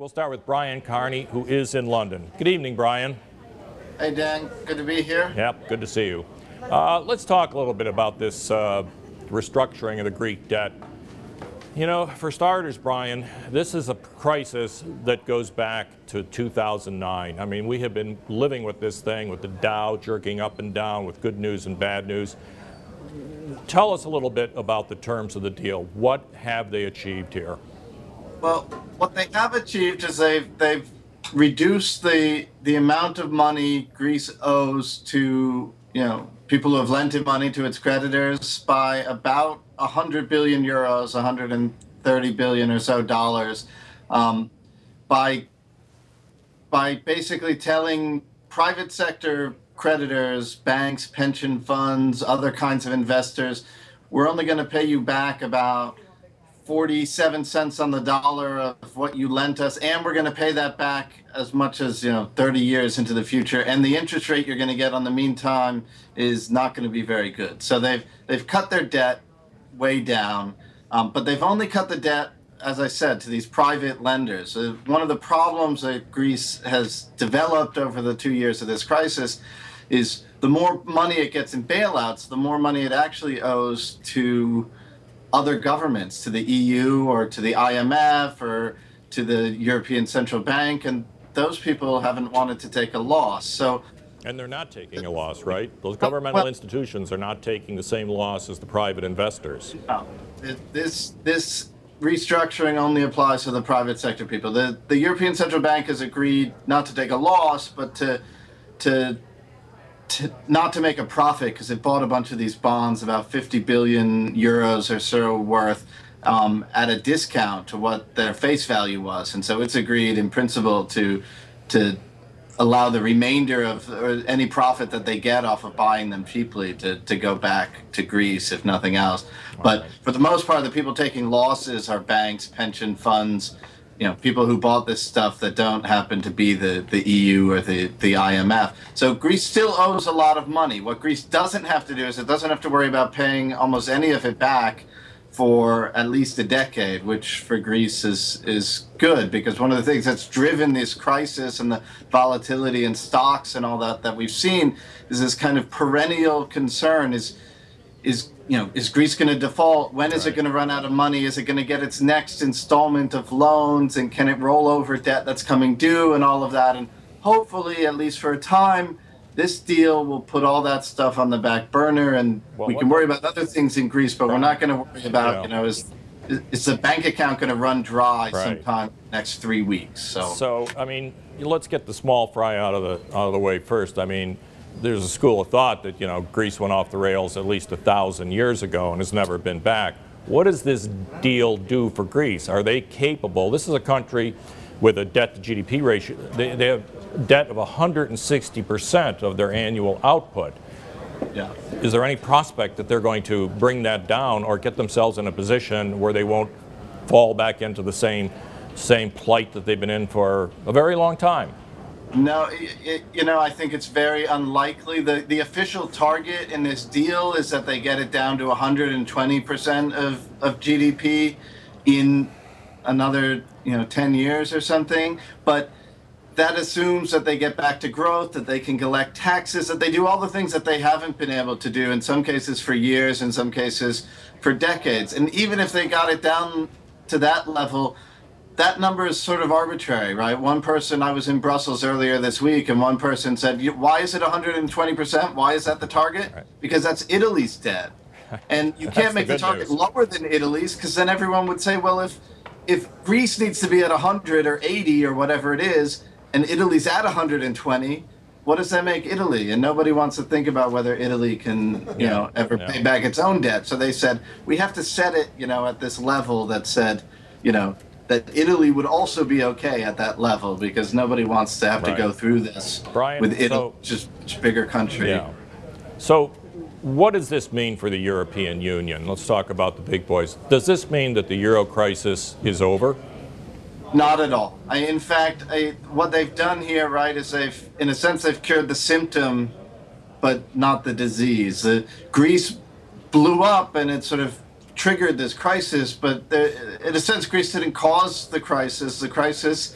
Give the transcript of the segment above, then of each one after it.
We'll start with Brian Carney, who is in London. Good evening, Brian. Hey, Dan. Good to be here. Yep, good to see you. Let's talk a little bit about this restructuring of the Greek debt. You know, for starters, Brian, this is a crisis that goes back to 2009. I mean, we have been living with this thing, with the Dow jerking up and down, with good news and bad news. Tell us a little bit about the terms of the deal. What have they achieved here? Well, what they have achieved is they've reduced the amount of money Greece owes to, people who have lent it money to its creditors by about 100 billion euros, 130 billion or so dollars, by basically telling private sector creditors, banks, pension funds, other kinds of investors, we're only going to pay you back about 47 cents on the dollar of what you lent us, and we're going to pay that back as much as 30 years into the future, and the interest rate you're going to get on the meantime is not going to be very good. So they've cut their debt way down, but they've only cut the debt, as I said, to these private lenders. One of the problems that Greece has developed over the 2 years of this crisis is the more money it gets in bailouts, the more money it actually owes to other governments, to the EU or to the IMF or to the European Central Bank, and those people haven't wanted to take a loss. And they're not taking a loss, right? Those governmental institutions are not taking the same loss as the private investors. No. This restructuring only applies to the private sector people. The European Central Bank has agreed not to take a loss, but to not to make a profit, because it bought a bunch of these bonds, about 50 billion euros or so worth, at a discount to what their face value was. And so it's agreed in principle to allow the remainder of or any profit that they get off of buying them cheaply to go back to Greece, if nothing else. But for the most part, the people taking losses are banks, pension funds, people who bought this stuff that don't happen to be the EU or the IMF. So Greece still owes a lot of money. What Greece doesn't have to do is it doesn't have to worry about paying almost any of it back for at least a decade, which for Greece is good, because one of the things that's driven this crisis and the volatility in stocks and all that we've seen is this kind of perennial concern is Greece going to default? When is it going to run out of money? Is it going to get its next installment of loans? And can it roll over debt that's coming due and all of that? And hopefully, at least for a time, this deal will put all that stuff on the back burner, and we can worry about other things in Greece, but we're not going to worry about, is the bank account going to run dry sometime in the next 3 weeks? So, I mean, let's get the small fry out of the way first. I mean, there's a school of thought that, Greece went off the rails at least 1,000 years ago and has never been back. What does this deal do for Greece? Are they capable? This is a country with a debt to GDP ratio. They have debt of 160% of their annual output. Yeah. Is there any prospect that they're going to bring that down or get themselves in a position where they won't fall back into the same plight that they've been in for a very long time? No, I think it's very unlikely. The official target in this deal is that they get it down to 120% of GDP in another 10 years or something. But that assumes that they get back to growth, that they can collect taxes, that they do all the things that they haven't been able to do, in some cases for years, in some cases for decades. And even if they got it down to that level, that number is sort of arbitrary, right? One person, I was in Brussels earlier this week, and one person said, why is it 120%? Why is that the target? Right. Because that's Italy's debt. And you can't make the target lower than Italy's, because then everyone would say, well, if Greece needs to be at 100 or 80 or whatever it is, and Italy's at 120, what does that make Italy? And nobody wants to think about whether Italy can, ever pay back its own debt. So they said, we have to set it, at this level that said, that Italy would also be okay at that level, because nobody wants to have to go through this with Italy, just a much bigger country. Yeah. So what does this mean for the European Union? Let's talk about the big boys. Does this mean that the euro crisis is over? Not at all. In fact, what they've done here, right, is in a sense, they've cured the symptom, but not the disease. Greece blew up, and it sort of triggered this crisis, but in a sense, Greece didn't cause the crisis. The crisis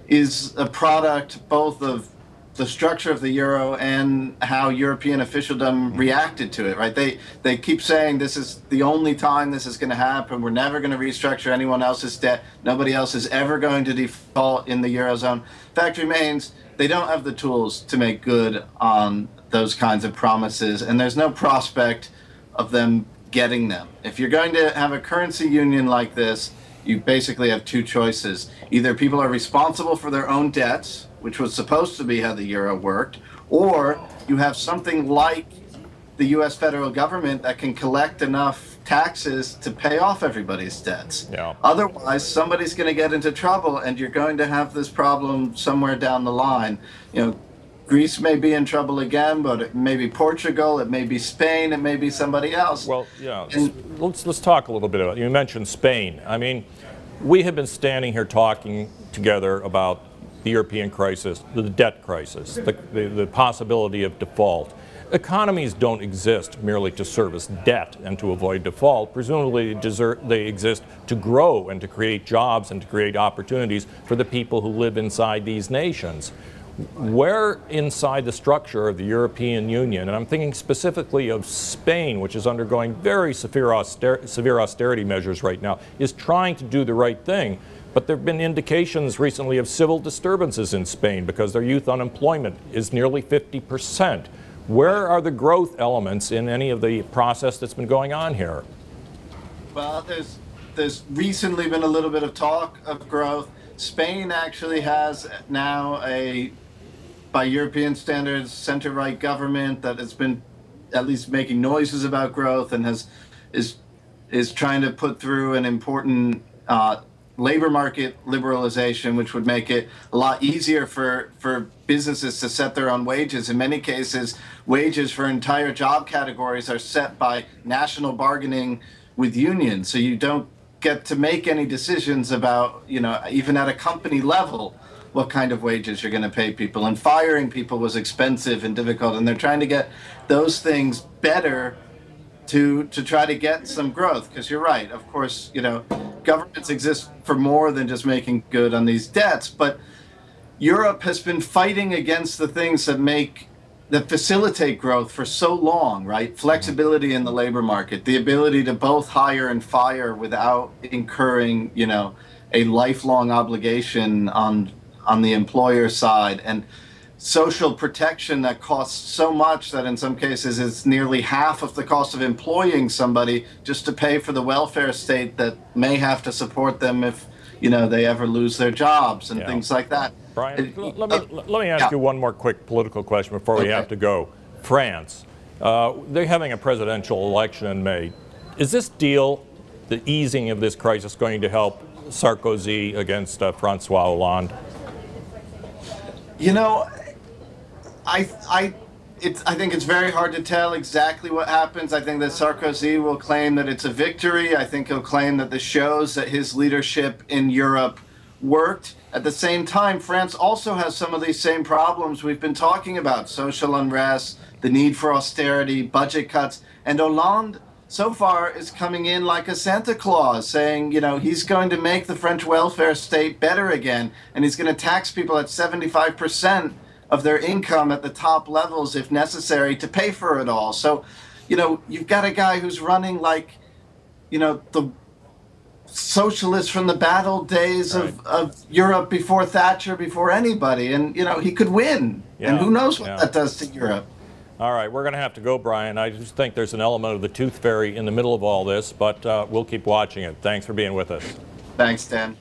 is a product both of the structure of the euro and how European officialdom reacted to it, right? They keep saying this is the only time this is going to happen. We're never going to restructure anyone else's debt. Nobody else is ever going to default in the eurozone. Fact remains, they don't have the tools to make good on those kinds of promises, and there's no prospect of them getting them. If you're going to have a currency union like this, you basically have two choices. Either people are responsible for their own debts, which was supposed to be how the euro worked, or you have something like the US federal government that can collect enough taxes to pay off everybody's debts. Yeah. Otherwise, somebody's going to get into trouble, and you're going to have this problem somewhere down the line. You know, Greece may be in trouble again, but it may be Portugal, it may be Spain, it may be somebody else. Well, yeah, let's talk a little bit about it. You mentioned Spain. I mean, we have been standing here talking together about the European crisis, the debt crisis, the possibility of default. Economies don't exist merely to service debt and to avoid default. Presumably they exist to grow and to create jobs and to create opportunities for the people who live inside these nations. Where inside the structure of the European Union, and I'm thinking specifically of Spain, which is undergoing very severe austerity measures right now, is trying to do the right thing. But there have been indications recently of civil disturbances in Spain because their youth unemployment is nearly 50%. Where are the growth elements in any of the process that's been going on here? Well, there's recently been a little bit of talk of growth. Spain actually has now by European standards, center-right government that has been at least making noises about growth and is trying to put through an important labor market liberalization, which would make it a lot easier for businesses to set their own wages. In many cases, wages for entire job categories are set by national bargaining with unions. So you don't get to make any decisions about, you know, even at a company level, what kind of wages you're going to pay people. And firing people was expensive and difficult. And they're trying to get those things better to try to get some growth. Because you're right, of course, you know, governments exist for more than just making good on these debts. But Europe has been fighting against the things that facilitate growth for so long, right? Flexibility in the labor market, the ability to both hire and fire without incurring, you know, a lifelong obligation on the employer side, and social protection that costs so much that in some cases it's nearly half of the cost of employing somebody just to pay for the welfare state that may have to support them if, you know, they ever lose their jobs and things like that. Brian, let me ask you one more quick political question before we have to go. France, they're having a presidential election in May. Is this deal, the easing of this crisis, going to help Sarkozy against Francois Hollande? You know, I think it's very hard to tell exactly what happens. I think that Sarkozy will claim that it's a victory. I think he'll claim that this shows that his leadership in Europe worked. At the same time, France also has some of these same problems we've been talking about: social unrest, the need for austerity, budget cuts. And Hollande, so far, is coming in like a Santa Claus, saying, you know, he's going to make the French welfare state better again, and he's going to tax people at 75% of their income at the top levels if necessary to pay for it all. So, you know, you've got a guy who's running like, you know, the socialist from the bad old days of Europe before Thatcher, before anybody. And, you know, he could win. And who knows what that does to Europe. All right, we're going to have to go, Brian. I just think there's an element of the tooth fairy in the middle of all this, but we'll keep watching it. Thanks for being with us. Thanks, Dan.